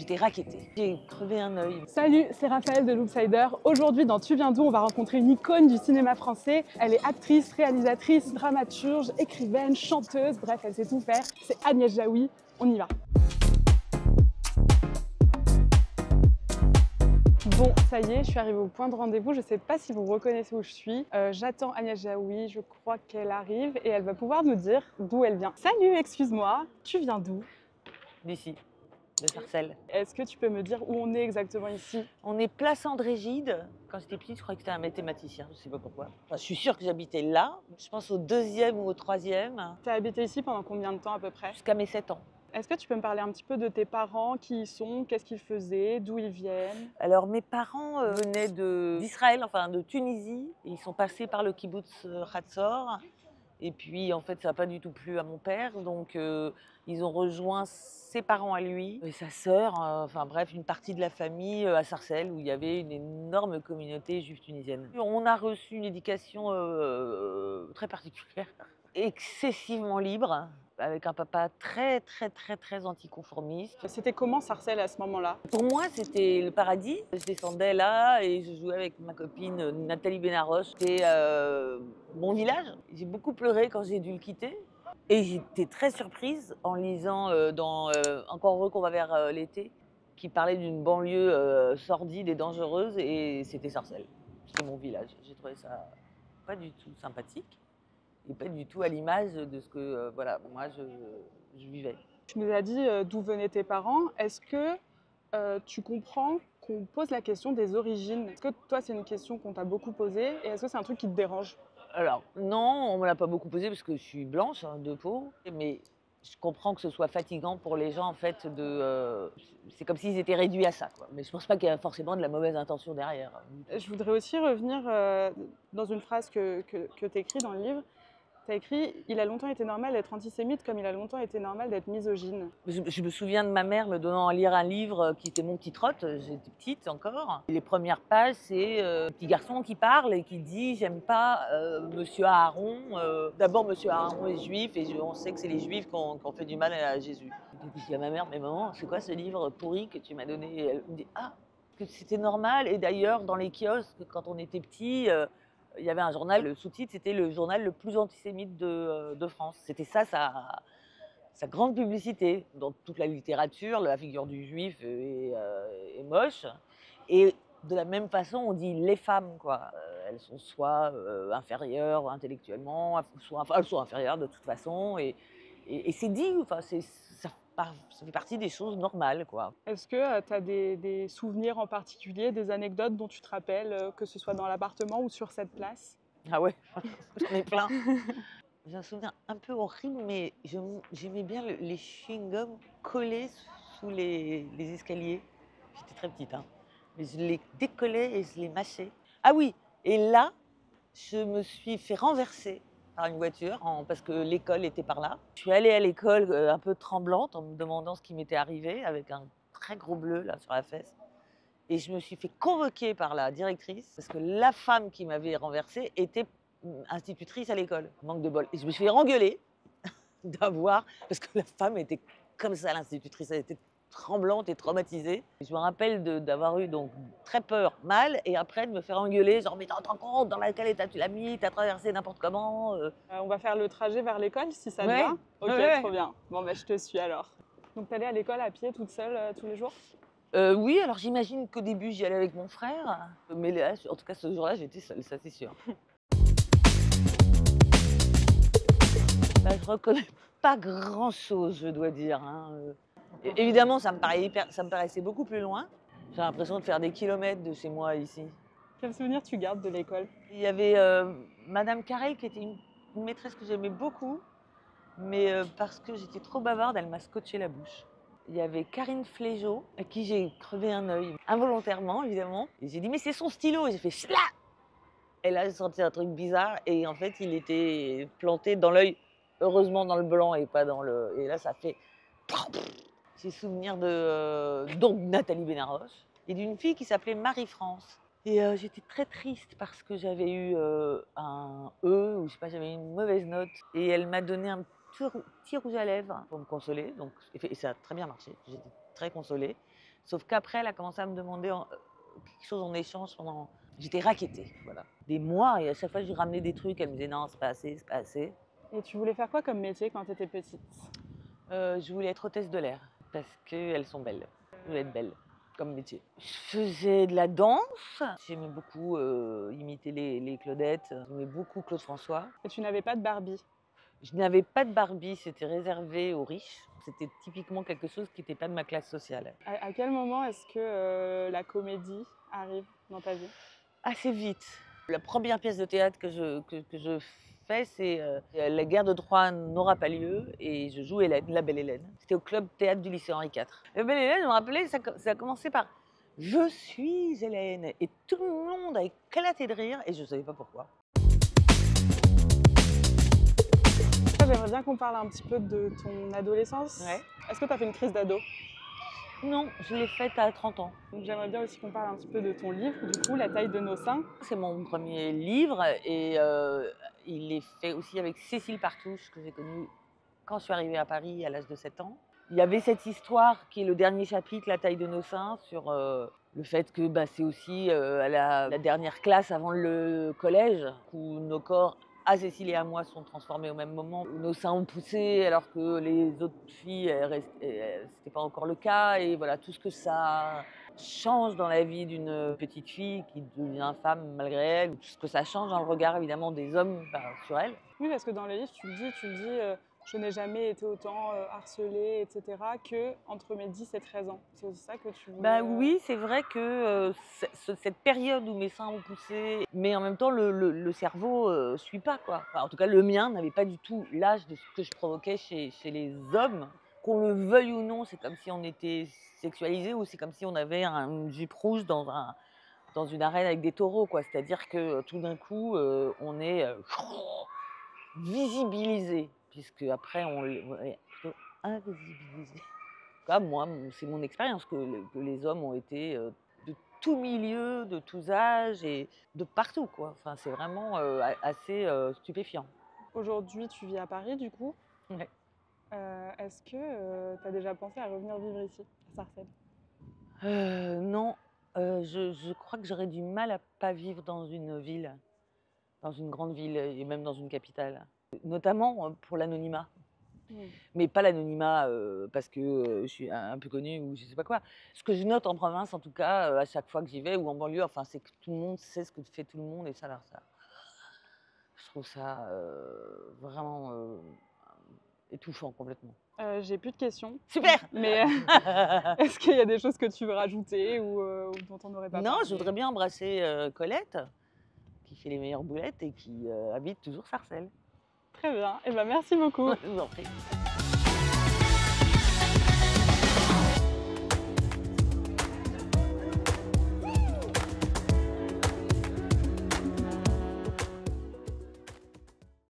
J'étais raquettée. J'ai crevé un œil. Salut, c'est Raphaël de Loopsider. Aujourd'hui, dans Tu viens d'où, on va rencontrer une icône du cinéma français. Elle est actrice, réalisatrice, dramaturge, écrivaine, chanteuse, bref, elle sait tout faire. C'est Agnès Jaoui. On y va. Bon, ça y est, je suis arrivée au point de rendez-vous. Je ne sais pas si vous reconnaissez où je suis. J'attends Agnès Jaoui, je crois qu'elle arrive et elle va pouvoir nous dire d'où elle vient. Salut, excuse-moi, tu viens d'où? D'ici, de Sarcelles. Est-ce que tu peux me dire où on est exactement ici? On est place André Gide. Quand j'étais petite, je croyais que c'était un mathématicien, je ne sais pas pourquoi. Enfin, je suis sûre que j'habitais là. Je pense au deuxième ou au troisième, Tu as habité ici pendant combien de temps à peu près? jusqu'à mes 7 ans. Est-ce que tu peux me parler un petit peu de tes parents, qui ils sont, qu'est-ce qu'ils faisaient, d'où ils viennent? Alors mes parents venaient d'Israël, enfin de Tunisie. Et ils sont passés par le kibbutz Hatzor. Et puis en fait ça n'a pas du tout plu à mon père. Donc ils ont rejoint ses parents à lui et sa sœur, enfin bref, une partie de la famille à Sarcelles où il y avait une énorme communauté juive tunisienne. On a reçu une éducation très particulière, excessivement libre, avec un papa très anticonformiste. C'était comment Sarcelles à ce moment-là? Pour moi, c'était le paradis. Je descendais là et je jouais avec ma copine Nathalie Benaroche. C'était mon village. J'ai beaucoup pleuré quand j'ai dû le quitter. Et j'étais très surprise en lisant dans Encore heureux qu'on va vers l'été, qui parlait d'une banlieue sordide et dangereuse, et c'était Sarcelles. C'était mon village. J'ai trouvé ça pas du tout sympathique et pas du tout à l'image de ce que voilà, moi je vivais. Tu nous as dit d'où venaient tes parents. Est-ce que tu comprends qu'on pose la question des origines? Est-ce que toi, c'est une question qu'on t'a beaucoup posée et est-ce que c'est un truc qui te dérange? Alors, non, on ne me l'a pas beaucoup posé parce que je suis blanche de peau, mais je comprends que ce soit fatigant pour les gens, en fait, c'est comme s'ils étaient réduits à ça, quoi. Mais je ne pense pas qu'il y a forcément de la mauvaise intention derrière. Je voudrais aussi revenir dans une phrase que tu écris dans le livre. Tu as écrit « Il a longtemps été normal d'être antisémite comme il a longtemps été normal d'être misogyne ». Je me souviens de ma mère me donnant à lire un livre qui était Mon petit trotte, j'étais petite encore. Et les premières pages, c'est un petit garçon qui parle et qui dit « J'aime pas Monsieur Aaron ». D'abord, Monsieur Aaron est juif et on sait que c'est les juifs qui ont fait du mal à Jésus. Donc je dis à ma mère « Mais maman, c'est quoi ce livre pourri que tu m'as donné ?» Et elle me dit « Ah, que c'était normal ». Et d'ailleurs, dans les kiosques, quand on était petit, il y avait un journal, le sous-titre, c'était le journal le plus antisémite de France. C'était ça, sa grande publicité. Dans toute la littérature, la figure du juif est moche. Et de la même façon, on dit les femmes, quoi. Elles sont soit inférieures intellectuellement, soit elles sont inférieures de toute façon. Et c'est dit, enfin, ça fait partie des choses normales, quoi. Est-ce que tu as des souvenirs en particulier, des anecdotes dont tu te rappelles, que ce soit dans l'appartement ou sur cette place? Ah ouais, j'en ai plein. J'ai un souvenir un peu horrible, mais j'aimais bien les chewing-gums collés sous les escaliers. J'étais très petite, hein. Mais je les décollais et je les mâchais. Ah oui, et là, je me suis fait renverser par une voiture parce que l'école était par là. Je suis allée à l'école un peu tremblante en me demandant ce qui m'était arrivé, avec un très gros bleu là sur la fesse. Et je me suis fait convoquer par la directrice parce que la femme qui m'avait renversée était institutrice à l'école. Manque de bol. Et je me suis fait engueuler d'avoir, parce que la femme était comme ça, l'institutrice, elle était tremblante et traumatisée. Et je me rappelle d'avoir eu donc très peur, mal, et après de me faire engueuler, genre mais t'en rends compte dans quel état tu l'as mis, t'as traversé n'importe comment. On va faire le trajet vers l'école si ça te Ouais. va? Ok, Ouais. trop bien. Bon, bah, je te suis alors. Donc, tu allais à l'école à pied toute seule tous les jours? Oui, alors j'imagine qu'au début j'y allais avec mon frère, mais là, en tout cas ce jour-là j'étais seule, ça c'est sûr. Bah, je reconnais pas grand-chose, je dois dire, hein. Évidemment, ça me paraissait beaucoup plus loin. J'ai l'impression de faire des kilomètres de chez moi ici. Quel souvenir tu gardes de l'école? Il y avait Madame Carrel qui était une maîtresse que j'aimais beaucoup, mais parce que j'étais trop bavarde, elle m'a scotché la bouche. Il y avait Karine Flégeau, à qui j'ai crevé un œil, involontairement évidemment. Et j'ai dit mais c'est son stylo, et j'ai fait chla. Et là j'ai senti un truc bizarre, et en fait il était planté dans l'œil, heureusement dans le blanc et pas dans le. Et là ça fait. J'ai souvenir de donc Nathalie Benaroche et d'une fille qui s'appelait Marie-France. Et j'étais très triste parce que j'avais eu un E, ou je sais pas, j'avais une mauvaise note. Et elle m'a donné un petit rouge à lèvres pour me consoler. Donc, et ça a très bien marché. J'étais très consolée. Sauf qu'après, elle a commencé à me demander quelque chose en échange pendant... J'étais raquettée, voilà. Des mois, et à chaque fois, je lui ramenais des trucs, elle me disait non, c'est pas assez, c'est pas assez. Et tu voulais faire quoi comme métier quand tu étais petite? Je voulais être hôtesse de l'air, parce qu'elles sont belles. Je voulais être belle, comme métier. Je faisais de la danse, j'aimais beaucoup imiter les Claudettes, j'aimais beaucoup Claude François. Et tu n'avais pas de Barbie? Je n'avais pas de Barbie, c'était réservé aux riches. C'était typiquement quelque chose qui n'était pas de ma classe sociale. À quel moment est-ce que la comédie arrive dans ta vie? Assez vite. La première pièce de théâtre que je fais, c'est La guerre de Troie n'aura pas lieu et je joue Hélène, la belle Hélène. C'était au club théâtre du lycée Henri IV. La belle Hélène, je me rappelais, ça a commencé par « Je suis Hélène » et tout le monde a éclaté de rire et je ne savais pas pourquoi. J'aimerais bien qu'on parle un petit peu de ton adolescence. Ouais. Est-ce que tu as fait une crise d'ado? Non, je l'ai faite à 30 ans. J'aimerais bien aussi qu'on parle un petit peu de ton livre, du coup, La taille de nos seins. C'est mon premier livre et il est fait aussi avec Cécile Partouche, que j'ai connue quand je suis arrivée à Paris à l'âge de 7 ans. Il y avait cette histoire qui est le dernier chapitre, La taille de nos seins, sur le fait que c'est aussi la dernière classe avant le collège, où nos corps, à Cécile et à moi, sont transformés au même moment, où nos seins ont poussé alors que les autres filles, c'était pas encore le cas, et voilà, tout ce que ça change dans la vie d'une petite fille qui devient femme malgré elle, tout ce que ça change dans le regard évidemment des hommes sur elle. Oui, parce que dans le livre, tu le dis, je n'ai jamais été autant harcelée, etc., que entre mes 10 et 13 ans. C'est aussi ça que tu voulais... Oui, c'est vrai que cette période où mes seins ont poussé, mais en même temps le cerveau suit pas, quoi. Enfin, en tout cas, le mien n'avait pas du tout l'âge de ce que je provoquais chez les hommes. Qu'on le veuille ou non, c'est comme si on était sexualisé ou c'est comme si on avait une jupe rouge dans une arène avec des taureaux, quoi. C'est-à-dire que tout d'un coup, on est visibilisé, puisque après on est plutôt invisibilisé. Moi, c'est mon expérience que les hommes ont été de tout milieu, de tous âges et de partout, quoi. Enfin, c'est vraiment assez stupéfiant. Aujourd'hui, tu vis à Paris, du coup. Ouais. Est-ce que tu as déjà pensé à revenir vivre ici, à Sarcelles? Non, je crois que j'aurais du mal à pas vivre dans une ville, dans une grande ville et même dans une capitale. Notamment pour l'anonymat. Mais pas l'anonymat parce que je suis un peu connue ou je sais pas quoi. Ce que je note en province, en tout cas, à chaque fois que j'y vais, ou en banlieue, enfin, c'est que tout le monde sait ce que fait tout le monde et ça, je trouve ça vraiment étouffant complètement. J'ai plus de questions. Super. Mais est-ce qu'il y a des choses que tu veux rajouter ou dont on n'aurait pas Non, parlé? je voudrais bien embrasser Colette, qui fait les meilleures boulettes et qui habite toujours Sarcelles. Très bien. Eh ben, merci beaucoup. Je vous en prie.